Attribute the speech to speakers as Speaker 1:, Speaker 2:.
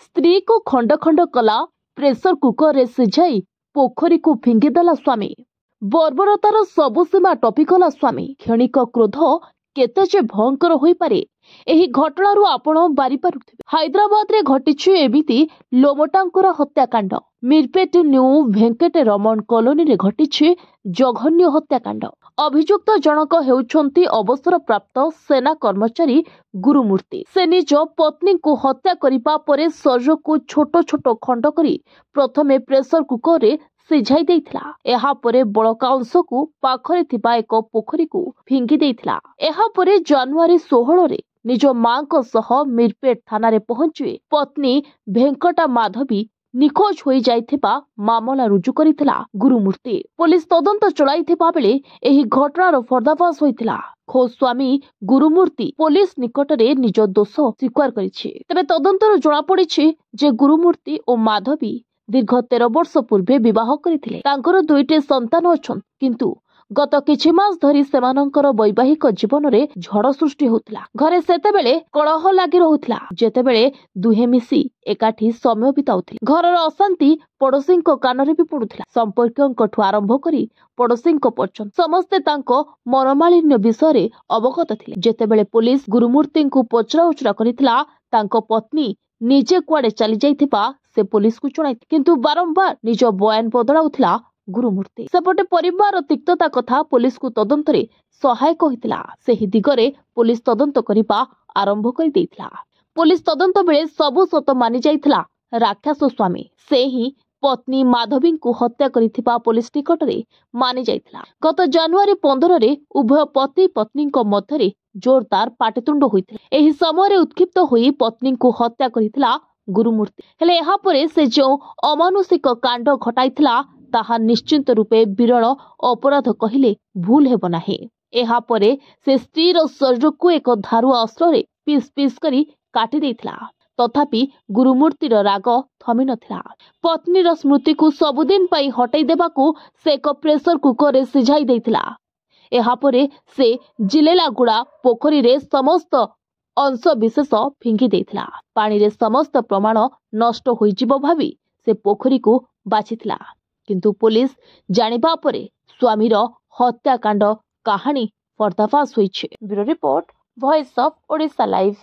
Speaker 1: स्त्री को खंड खंड कला प्रेसर कुकर रे सिझाई पोखरी को फिंगिदेला स्वामी। बर्बरतार सबु सीमा टपिगला स्वामी। क्षणिक क्रोध केते जे भयंकर होई पारे एही घटनारू आपण बारी पारुथिबे। हैदराबाद रे घटिछि एमिति लोमटांकुर हत्याकांड। मिरपेट न्यू भेंकट रमन कॉलोनी रे घटिछि जघन्य हत्याकांड। अभियुक्त जनक हेउछंती अवसरप्राप्त सेना कर्मचारी गुरुमूर्ति। से निज पत्नी को हत्या करिबा परे शरीर को छोट छोट खंड करी प्रथमे प्रेसर कुकर रे सिझाई देइथिला। एहा परे बळका अंश को पाखरे थिबा एक पोखरी को फिंगी देइथिला। एहा परे जनवरी 16 रे निज मां को सह मिरपेट थाना रे पहुंची पत्नी भेंकटा माधवी निखोज होई जाइथिबा मामला रुजु करिथिला गुरुमूर्ति। पुलिस तदंत चलाइथिबा बेले एही घटनार पर्दाफाश होइथिला। खोज स्वामी गुरुमूर्ति पुलिस निकटरे निज दोष स्वीकार करिछि। तबे तदंतर जणा पड़िछि जे गुरुमूर्ति और माधवी दीर्घ 13 वर्ष पूर्वे विवाह करथिले। तांकर दुईटे संतान अछन, किंतु गत किछि मास धरी सेमानंकर वैवाहिक जीवन रे झड़ सृष्टि होतिला। घरे सेतेबेले कलह लागि रहुतिला, जेतेबेले दुहे मिसी एकाठी समय बिताउथिले। घरर अशांति पड़ोसींक कानरे भी पडुथिला। संपर्कंकठु आरंभ करी पड़ोसींक पर्यंत समस्ते तांको मनमालिन्य विषय अवगत थिले। जेतेबेले पुलिस गुरुमूर्ति को पचरा उचरा करिथिला, तांको पत्नी निजे कुआडे चली जाइथिबा से पुलिस को जणाई, किंतु बारंबार निज बयान बदलाउथिला गुरुमूर्ति। सेपटे परिवार तिक्तता कथा पुलिस को तदंतरे सहायक होइतिला। सेही दिगरे पुलिस तदंत करिबा आरंभ करि देइतिला। पुलिस तदंत बेले सबु सत मानि जाइतिला राक्षस स्वामी से ही पत्नी माधवी को हत्या करिथिबा पुलिस निकटरे मानि जाइतिला। गत जनवरी 15 रे उभय पति पत्नी मध्य जोरदार पाटितुंड होइतिला। एही समय उत्क्षिप्त होई पत्नी को हत्या करिथिला गुरुमूर्ति। हेले एहा परे से जो अमानुषिक कांड घटाइथिला ताहा निश्चिंत रूपे विरल अपराध कहिले भूल हेब नाही। एहा परे से स्त्रीर शरीर को एक धारुआ अस्त्र पीस पीस करी काटी देइथिला। तथापि गुरुमूर्तिर राग थमी नथिला। पत्नीर स्मृति को सबुदिन पाई हटाई देबाकू से एक प्रेसर कुकर रे सिझाई देइथिला। एहा परे से जिलेलागुड़ा पोखरी रे समस्त अंश विशेष फिंगी देइथिला। पानी रे समस्त प्रमाण नष्ट होई जिवो भावी से पोखरी को बाछिथिला, किंतु पुलिस जानिबा परे स्वामीर हत्याकांड कहानी पर्दाफाश होइछे। Bureau report, voice of Odisha live.